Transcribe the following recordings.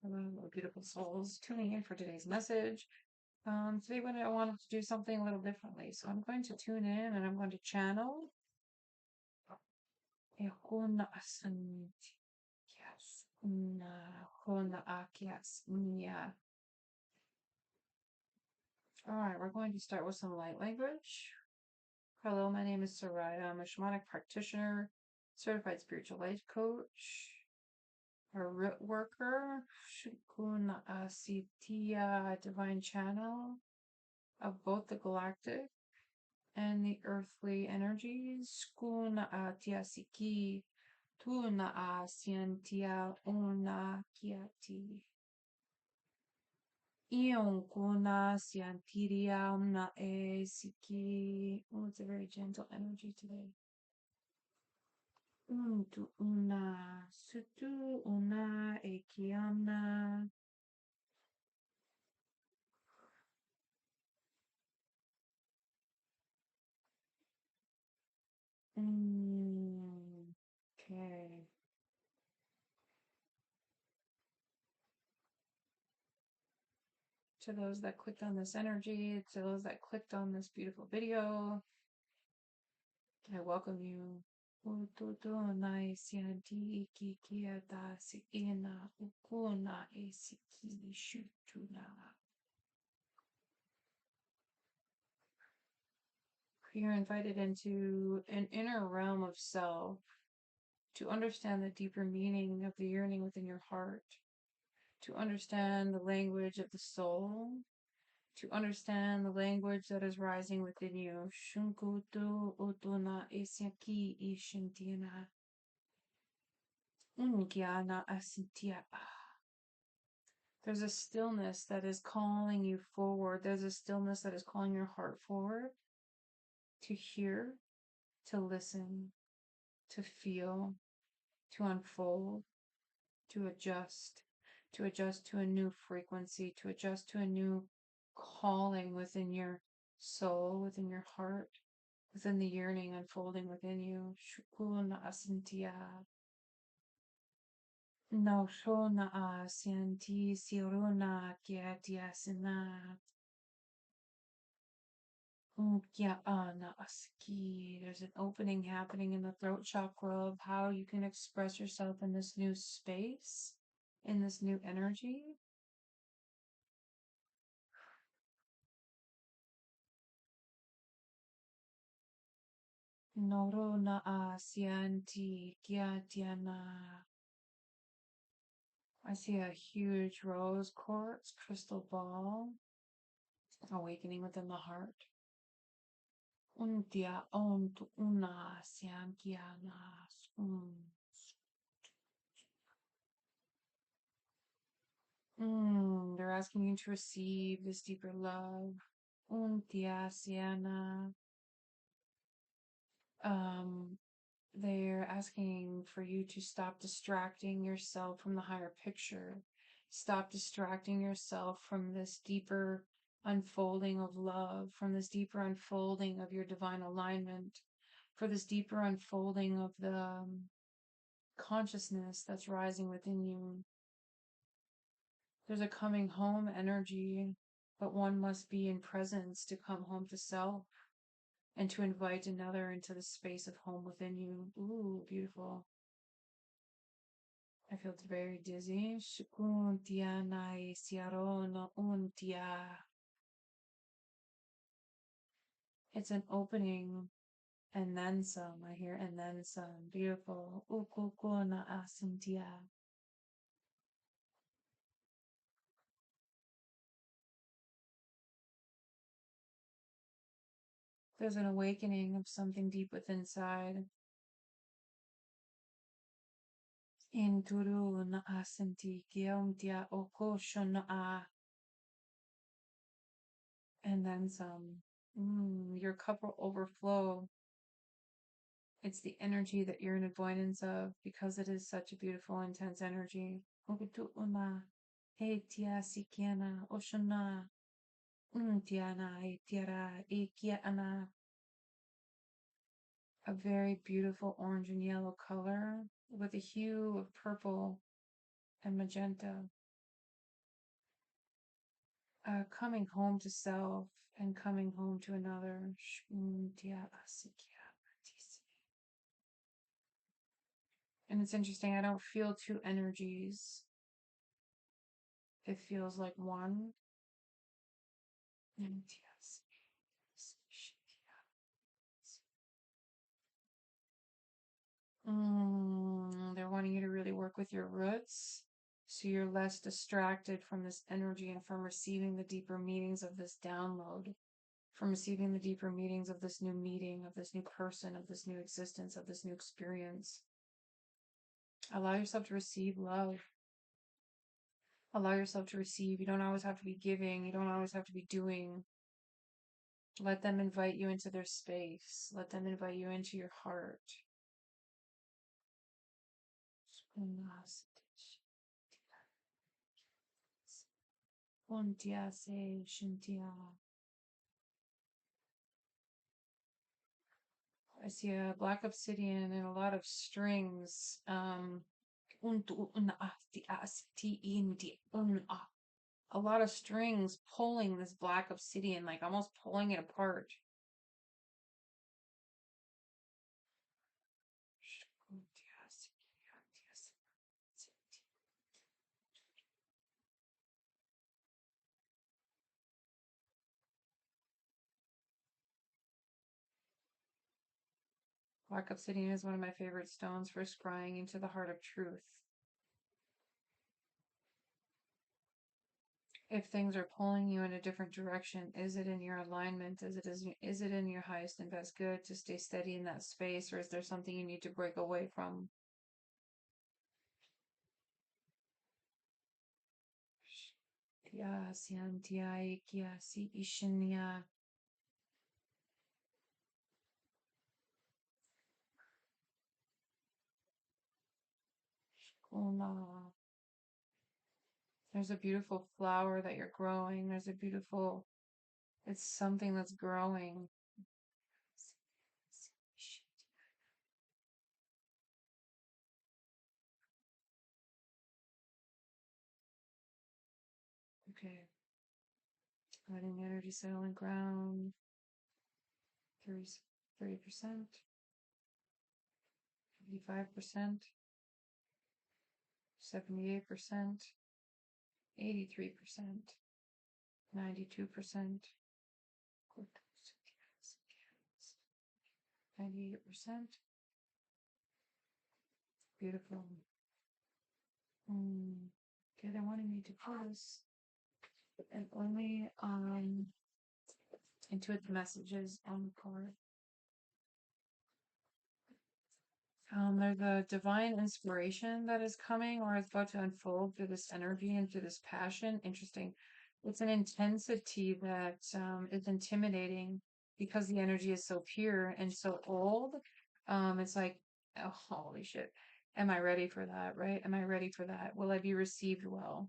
Hello, beautiful souls tuning in for today's message. Today, I wanted to do something a little differently, so I'm going to tune in and I'm going to channel. Ehuna asanti, yes, huna akias, nya. All right, we're going to start with some light language. Hello, my name is Soraya. I'm a shamanic practitioner, certified spiritual life coach, a root worker, Shukuna Asitia divine channel of both the galactic and the earthly energies. Kuna a tiasiki, tuna a sientia una kiati. Ion kuna siantiria una e siki. Oh, it's a very gentle energy today. Untu una, sutu una e kiana. Okay. To those that clicked on this energy, to those that clicked on this beautiful video, I welcome you. Ututu nai sianti iki kiata si ina ukuna isiki shutuna. You're invited into an inner realm of self to understand the deeper meaning of the yearning within your heart, to understand the language of the soul, to understand the language that is rising within you. Shunkutu utuna isyaki ishintina. Ungyana asintia. There's a stillness that is calling you forward. There's a stillness that is calling your heart forward to hear, to listen, to feel, to unfold, to adjust to a new frequency, to adjust to a new calling within your soul, within your heart, within the yearning unfolding within you. Shukuna asintia. No shona a sianti siruna kiatiasina. There's an opening happening in the throat chakra of how you can express yourself in this new space, in this new energy. Noro na asianti kiatiana. I see a huge rose quartz crystal ball awakening within the heart. Untia ontu una siankiana. They're asking you to receive this deeper love. Untia siana. They're asking for you to stop distracting yourself from the higher picture. Stop distracting yourself from this deeper unfolding of love, from this deeper unfolding of your divine alignment, for this deeper unfolding of the consciousness that's rising within you. There's a coming home energy, but one must be in presence to come home to self and to invite another into the space of home within you. Ooh, beautiful. I feel very dizzy. Shukuntia nai siarono untia. It's an opening and then some. I hear and then some. Beautiful. Ukukuna asintia. There's an awakening of something deep within inside. Inturu na asinti kiomtia okoshona a. And then some. Your cup will overflow. It's the energy that you're in avoidance of because it is such a beautiful, intense energy. Ogutu'una, Hetia sikiana, Oshana, Untiana, Etiara, Ekiana. A very beautiful orange and yellow color with a hue of purple and magenta. coming home to self and coming home to another. And it's interesting, I don't feel two energies. It feels like one. They're wanting you to really work with your roots so you're less distracted from this energy and from receiving the deeper meanings of this download, from receiving the deeper meanings of this new meeting, of this new person, of this new existence, of this new experience. Allow yourself to receive love. Allow yourself to receive. You don't always have to be giving. You don't always have to be doing. Let them invite you into their space. Let them invite you into your heart. I see a black obsidian and a lot of strings. A lot of strings pulling this black obsidian, like almost pulling it apart. Black obsidian is one of my favorite stones for scrying into the heart of truth. If things are pulling you in a different direction, is it in your alignment? Is it in your highest and best good to stay steady in that space, or is there something you need to break away from? There's a beautiful flower that you're growing. It's something that's growing. Okay. Letting the energy settle and ground. 30%, 55%, 78%, 83%, 92%, 98%. Beautiful. Okay, they're wanting me to pause and only intuit the messages on the card. There's a divine inspiration that is coming or is about to unfold through this energy and through this passion. Interesting. It's an intensity that is intimidating because the energy is so pure and so old. It's like, oh, holy shit. Am I ready for that, right? Am I ready for that? Will I be received well?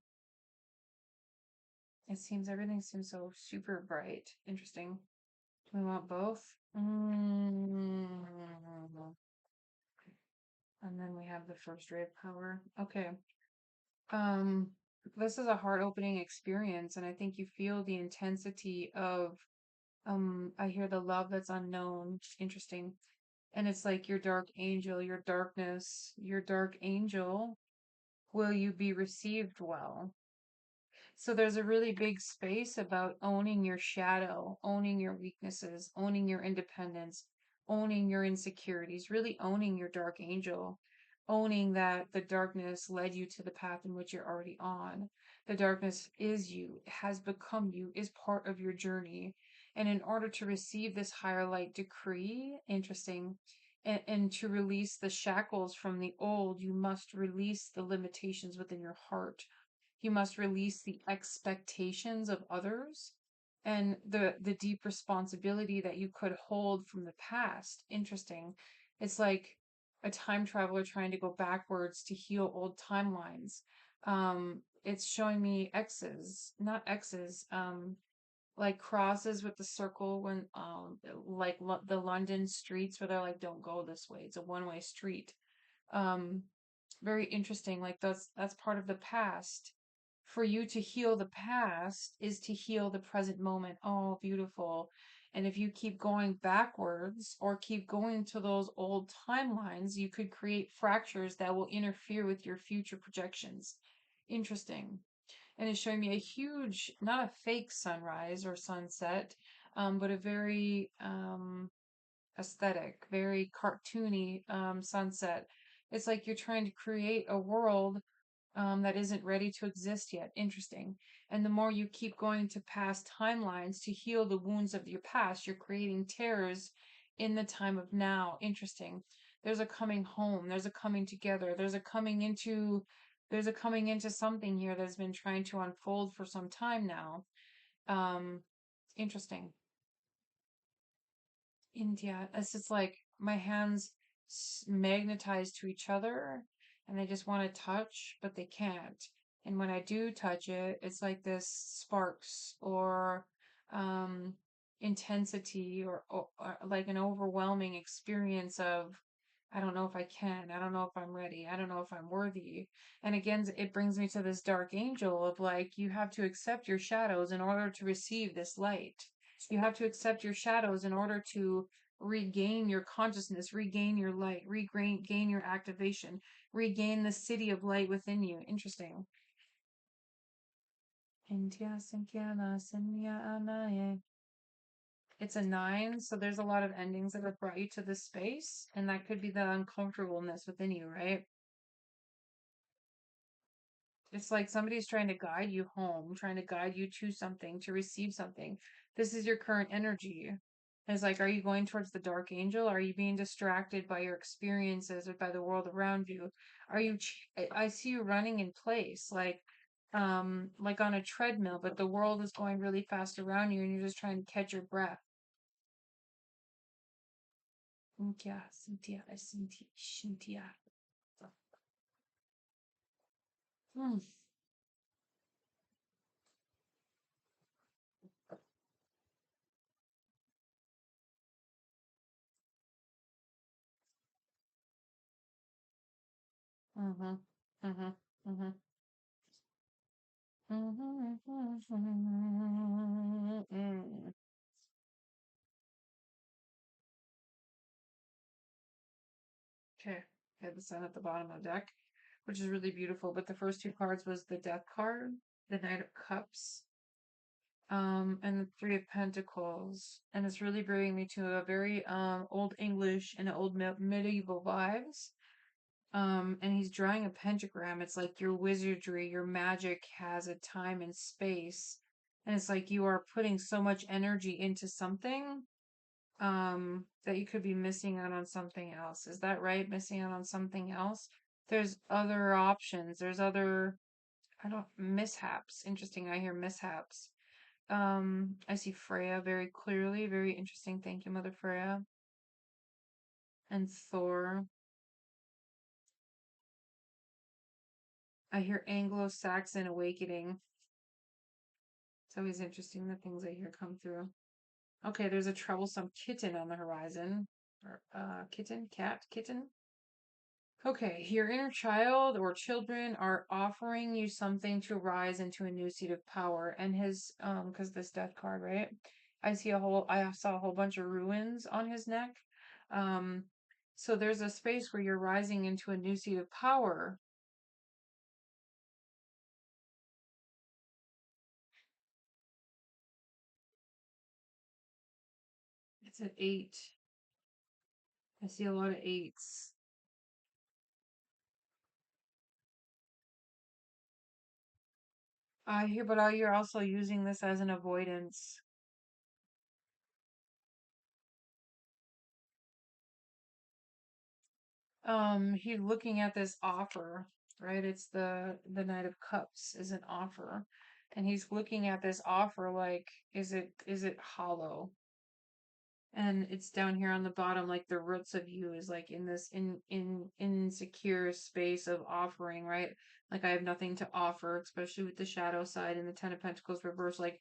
Everything seems so super bright. Interesting. Do we want both? And then we have the first ray of power. Okay. Um, this is a heart-opening experience, and I think you feel the intensity of I hear the love that's unknown. Interesting. And it's like your dark angel, your darkness, your dark angel, will you be received well? So there's a really big space about owning your shadow, owning your weaknesses, owning your independence, owning your insecurities, really owning your dark angel, owning that the darkness led you to the path in which you're already on. The darkness is you, has become you, is part of your journey. And in order to receive this higher light decree, interesting, and to release the shackles from the old, you must release the limitations within your heart. You must release the expectations of others and the deep responsibility that you could hold from the past. Interesting. It's like a time traveler trying to go backwards to heal old timelines. It's showing me X's, not X's, like crosses with the circle when like the London streets where they're like, don't go this way. It's a one-way street. Um, very interesting. Like that's part of the past for you to heal the past is to heal the present moment. Oh, beautiful. And if you keep going backwards or keep going to those old timelines, you could create fractures that will interfere with your future projections. Interesting. And it's showing me a huge, not a fake sunrise or sunset, but a very aesthetic, very cartoony sunset. It's like you're trying to create a world that isn't ready to exist yet. Interesting. And the more you keep going to past timelines to heal the wounds of your past, you're creating terrors in the time of now. Interesting. There's a coming home. There's a coming together. There's a coming into something here that's been trying to unfold for some time now. Um, interesting. India. It's just like my hands magnetize to each other and they just want to touch, but they can't. And when I do touch it, it's like this sparks or um, intensity or like an overwhelming experience of, I don't know if I can. I don't know if I'm ready. I don't know if I'm worthy. And again, it brings me to this dark angel of like, you have to accept your shadows in order to receive this light. You have to accept your shadows in order to regain your consciousness, regain your light, regain gain your activation, regain the city of light within you. Interesting. India Sankyana Sanya Anaye. It's a 9, so there's a lot of endings that have brought you to this space, and that could be the uncomfortableness within you, right? It's like somebody's trying to guide you home, trying to guide you to something, to receive something. This is your current energy. It's like, are you going towards the dark angel? Are you being distracted by your experiences or by the world around you? Are you, I see you running in place, like on a treadmill, but the world is going really fast around you and you're just trying to catch your breath. Cynthia, Cynthia, Cynthia, Cynthia. Hmm. Mm-hmm. Mm-hmm. Mm-hmm. Mm. Okay. I had the sun at the bottom of the deck, which is really beautiful. But the first two cards was the Death card, the Knight of Cups, and the Three of Pentacles. And it's really bringing me to a very old English and old medieval vibes. And he's drawing a pentagram. It's like your wizardry, your magic has a time and space. And it's like you are putting so much energy into something that you could be missing out on something else. Is that right? Missing out on something else? There's other options. There's other, I don't, mishaps. Interesting. I hear mishaps. I see Freya very clearly. Very interesting. Thank you, Mother Freya. And Thor. I hear Anglo-Saxon awakening. It's always interesting the things I hear come through. Okay, there's a troublesome kitten on the horizon. Or kitten, cat, kitten. Okay, your inner child or children are offering you something to rise into a new seat of power. And his because this death card, right? I saw a whole bunch of ruins on his neck. Um, so there's a space where you're rising into a new seat of power. It's an 8. I see a lot of 8s. I hear, but you're also using this as an avoidance. He's looking at this offer, right? It's the Knight of Cups is an offer, and he's looking at this offer like, is it hollow? And it's down here on the bottom, like the roots of you is like in this in insecure space of offering, right? Like I have nothing to offer, especially with the shadow side and the Ten of Pentacles reverse. Like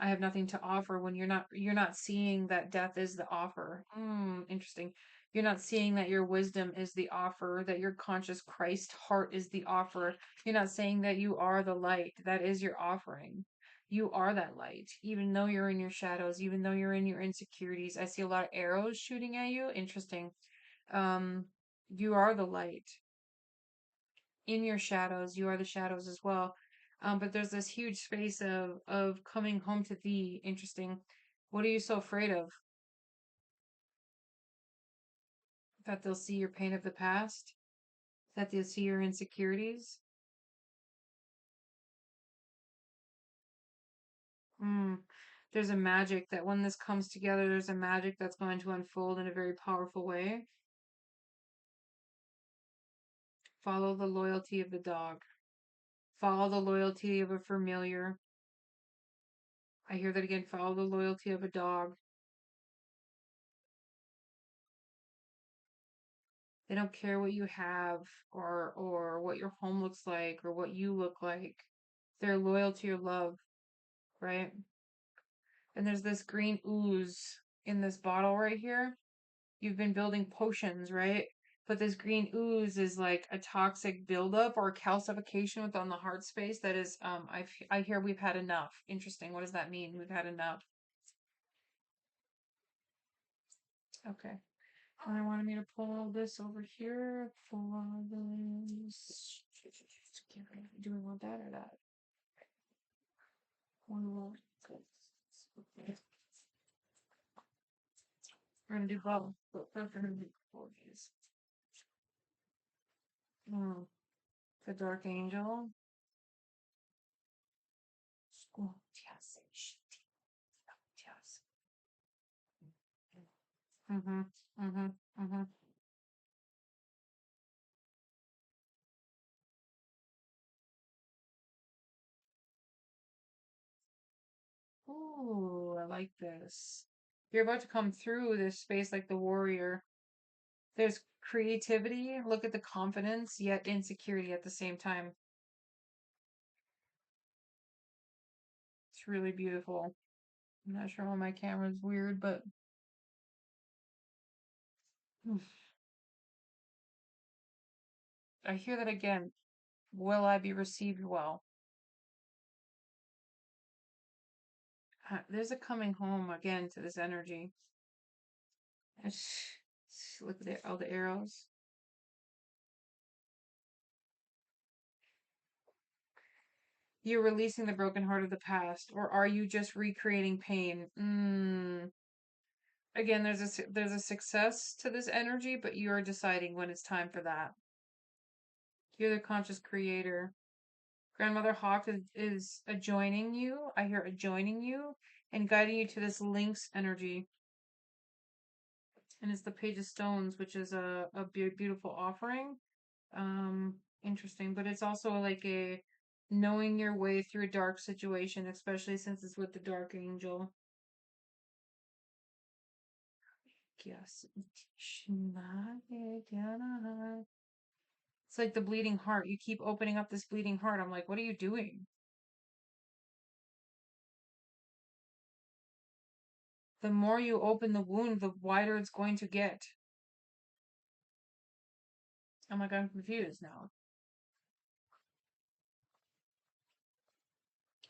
I have nothing to offer when you're not seeing that death is the offer. Interesting. You're not seeing that your wisdom is the offer, that your conscious Christ heart is the offer. You're not saying that you are the light. That is your offering. You are that light, even though you're in your shadows, even though you're in your insecurities. I see a lot of arrows shooting at you. Interesting. Um, you are the light. In your shadows, you are the shadows as well. But there's this huge space of coming home to thee. Interesting. What are you so afraid of? That they'll see your pain of the past? That they'll see your insecurities? Mm. There's a magic that when this comes together, there's a magic that's going to unfold in a very powerful way. Follow the loyalty of the dog. Follow the loyalty of a familiar. I hear that again. Follow the loyalty of a dog. They don't care what you have or what your home looks like or what you look like. They're loyal to your love, right? And there's this green ooze in this bottle right here. You've been building potions, right? But this green ooze is like a toxic buildup or calcification within the heart space that is I hear we've had enough. Interesting. What does that mean? We've had enough. Okay. And I wanted me to pull this over here for this. Do we want that or that? One more. We're gonna do both. But we're gonna do four of these. Mm, the Dark Angel. Oh, yes. Yes. Mm-hmm. Mm-hmm. Mm-hmm. Ooh, I like this. You're about to come through this space like the warrior. There's creativity. Look at the confidence, yet insecurity at the same time. It's really beautiful. I'm not sure why my camera's weird, but I hear that again. Will I be received well? There's a coming home again to this energy. Look at all the arrows. You're releasing the broken heart of the past, or are you just recreating pain? Again, there's a success to this energy, but you are deciding when it's time for that. You're the conscious creator. Grandmother Hawk is adjoining you. I hear adjoining you and guiding you to this Lynx energy. And it's the Page of Stones, which is a beautiful offering. Interesting, but it's also like a knowing your way through a dark situation, especially since it's with the Dark Angel. Yes. It's like the bleeding heart. You keep opening up this bleeding heart. I'm like, what are you doing? The more you open the wound, the wider it's going to get. I'm like, I'm confused now.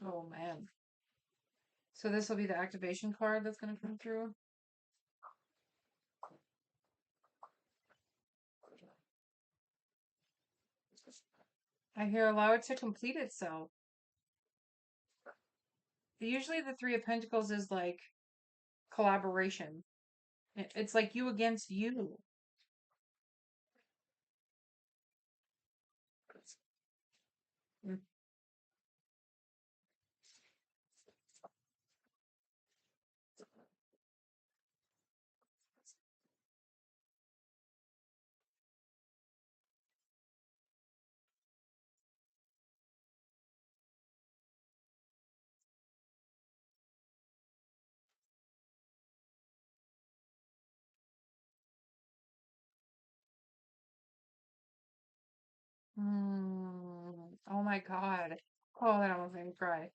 Oh man. So this will be the activation card that's going to come through. I hear allow it to complete itself. Usually the Three of Pentacles is like collaboration. It's like you against you. Mm. Oh my God. Oh, that almost made me cry.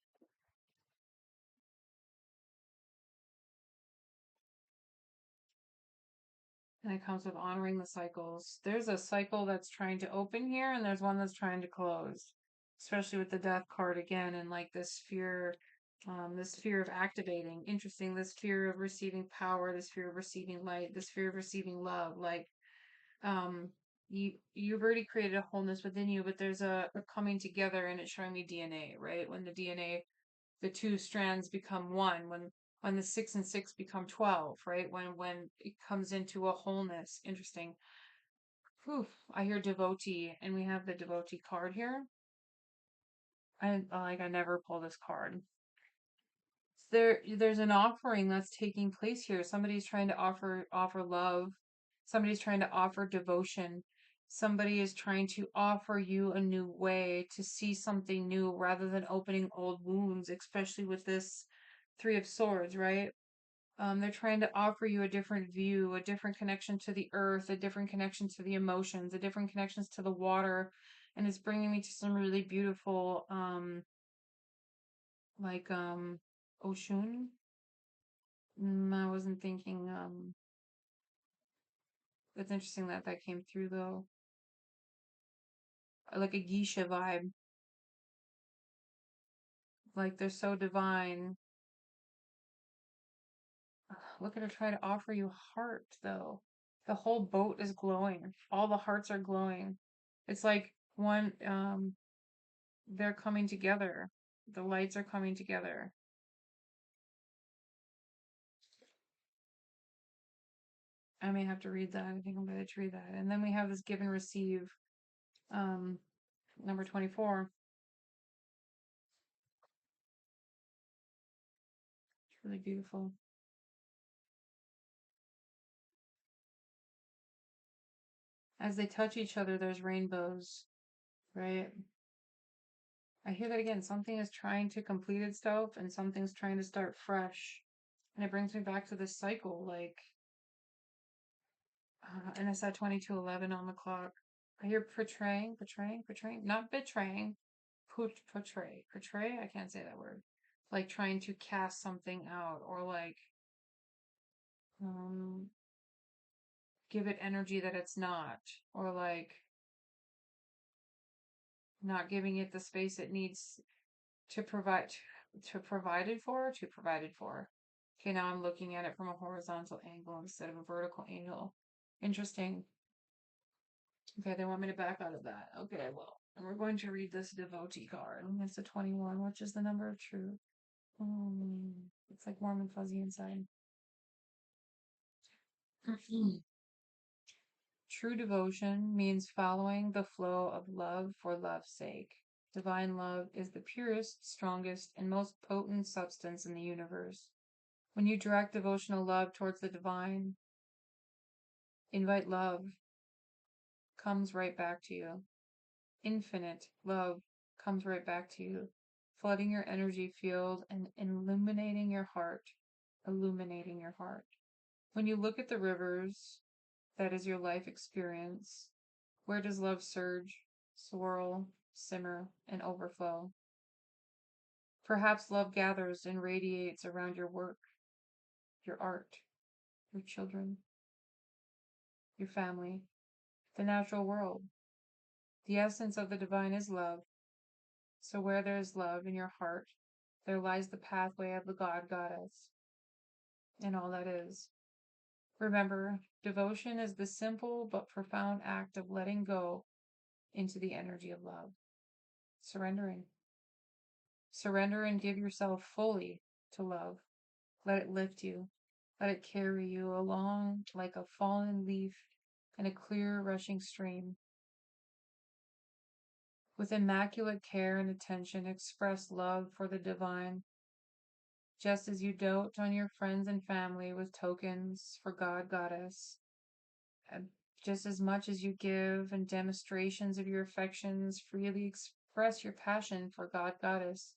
And it comes with honoring the cycles. There's a cycle that's trying to open here, and there's one that's trying to close. Especially with the death card again, and like this fear of activating. Interesting, this fear of receiving power, this fear of receiving light, this fear of receiving love. Like, you've already created a wholeness within you, but there's a coming together, and it's showing me DNA, right? When the DNA, the two strands become one, when the 6 and 6 become 12, right? When it comes into a wholeness. Interesting. Whew, I hear devotee, and we have the devotee card here. I never pull this card. There's an offering that's taking place here. Somebody's trying to offer love. Somebody's trying to offer devotion. Somebody is trying to offer you a new way to see something new rather than opening old wounds, especially with this Three of Swords, right? They're trying to offer you a different view, a different connection to the earth, a different connection to the emotions, a different connections to the water, and it's bringing me to some really beautiful, like Oshun. I wasn't thinking. It's interesting that that came through though. Like a geisha vibe. Like they're so divine. Look at her try to offer you heart though. The whole boat is glowing. All the hearts are glowing. It's like one. They're coming together. The lights are coming together. I may have to read that. I think I'm going to read that. And then we have this give and receive. Um, number 24. It's really beautiful. As they touch each other, there's rainbows, right? I hear that again. Something is trying to complete itself and something's trying to start fresh. And it brings me back to this cycle, like, and it's at 22:11 on the clock. I hear portraying, not betraying, portray. I can't say that word. Like trying to cast something out or like, um, give it energy that it's not, or like not giving it the space it needs to provide it for. Okay, now I'm looking at it from a horizontal angle instead of a vertical angle. Interesting. Okay, they want me to back out of that. Okay, well, and we're going to read this devotee card. It's a 21, which is the number of truth. It's like warm and fuzzy inside. True devotion means following the flow of love for love's sake. Divine love is the purest, strongest, and most potent substance in the universe. When you direct devotional love towards the divine, invite love, comes right back to you. Infinite love comes right back to you, flooding your energy field and illuminating your heart. Illuminating your heart. When you look at the rivers, that is your life experience. Where does love surge, swirl, simmer, and overflow? Perhaps love gathers and radiates around your work, your art, your children, your family, the natural world. The essence of the divine is love. So where there is love in your heart, there lies the pathway of the God Goddess and all that is. Remember, devotion is the simple but profound act of letting go into the energy of love. Surrendering. Surrender and give yourself fully to love. Let it lift you. Let it carry you along like a fallen leaf in a clear rushing stream. With immaculate care and attention, express love for the divine, just as you dote on your friends and family with tokens for God Goddess. And just as much as you give and demonstrations of your affections, freely express your passion for God Goddess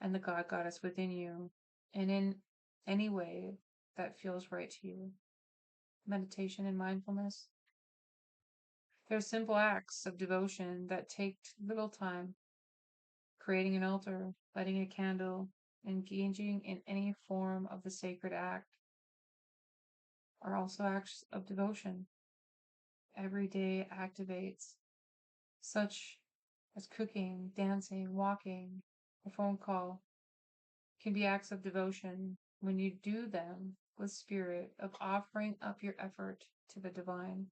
and the God Goddess within you, and in any way that feels right to you. Meditation and mindfulness. They're simple acts of devotion that take little time. Creating an altar, lighting a candle, engaging in any form of the sacred act are also acts of devotion. Every day activates, such as cooking, dancing, walking, a phone call, can be acts of devotion when you do them with spirit of offering up your effort to the divine.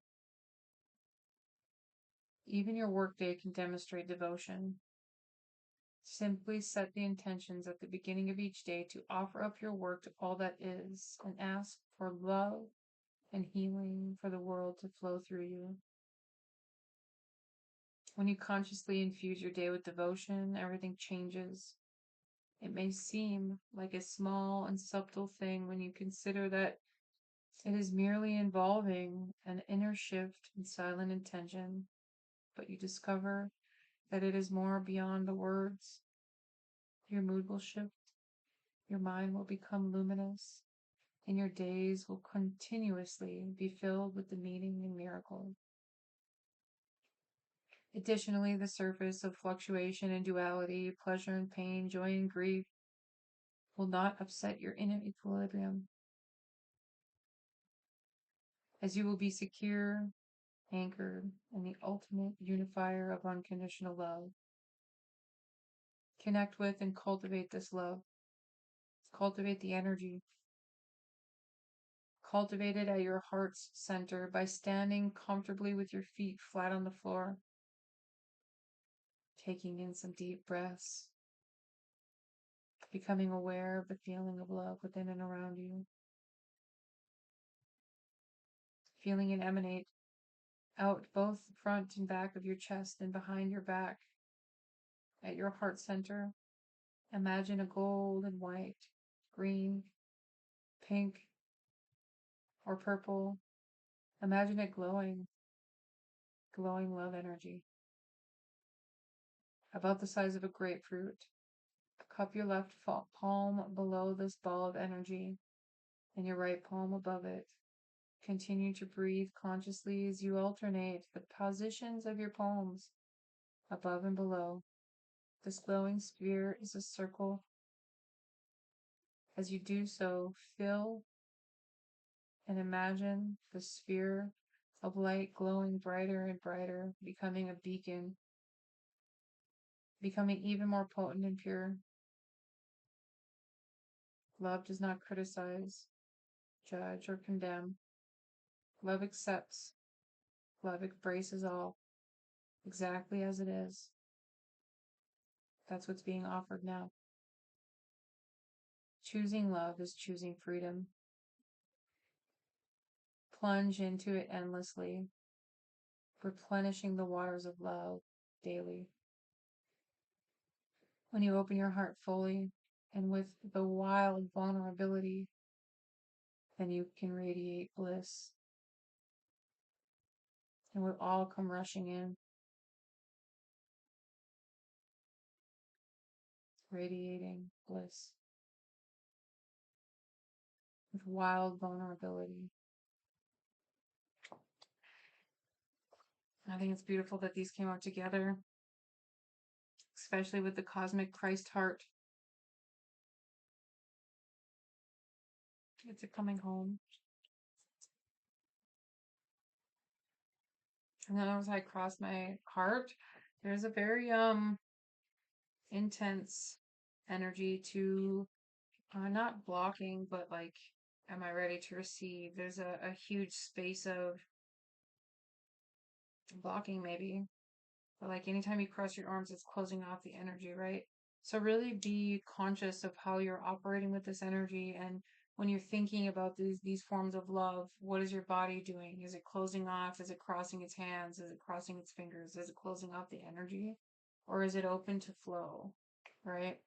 Even your workday can demonstrate devotion. Simply set the intentions at the beginning of each day to offer up your work to all that is and ask for love and healing for the world to flow through you. When you consciously infuse your day with devotion, everything changes. It may seem like a small and subtle thing when you consider that it is merely involving an inner shift in silent intention, but you discover that it is more beyond the words. Your mood will shift, your mind will become luminous, and your days will continuously be filled with the meaning and miracle. Additionally, the surface of fluctuation and duality, pleasure and pain, joy and grief, will not upset your inner equilibrium, as you will be secure, anchored in the ultimate unifier of unconditional love. Connect with and cultivate this love. Cultivate the energy. Cultivate it at your heart's center by standing comfortably with your feet flat on the floor, taking in some deep breaths, becoming aware of the feeling of love within and around you, feeling it emanate out both the front and back of your chest and behind your back. At your heart center, imagine a gold and white, green, pink, or purple. Imagine it glowing love energy, about the size of a grapefruit. Cup your left palm below this ball of energy and your right palm above it. Continue to breathe consciously as you alternate the positions of your palms above and below. This glowing sphere is a circle. As you do so, fill and imagine the sphere of light glowing brighter and brighter, becoming a beacon, becoming even more potent and pure. Love does not criticize, judge, or condemn. Love accepts. Love embraces all, exactly as it is. That's what's being offered now. Choosing love is choosing freedom. Plunge into it endlessly, replenishing the waters of love daily. When you open your heart fully and with the wild vulnerability, then you can radiate bliss. And we'll all come rushing in, radiating bliss with wild vulnerability. I think it's beautiful that these came out together, especially with the cosmic Christ heart. It's a coming home. And then as I cross my heart, there's a very intense energy to not blocking, but like, am I ready to receive? There's a huge space of blocking, maybe. But like anytime you cross your arms, it's closing off the energy, right? So really be conscious of how you're operating with this energy, and when you're thinking about these forms of love, what is your body doing? Is it closing off? Is it crossing its hands? Is it crossing its fingers? Is it closing off the energy? Or is it open to flow, right?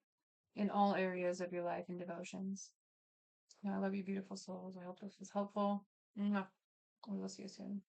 In all areas of your life and devotions. I love you, beautiful souls. I hope this was helpful. Mwah. We will see you soon.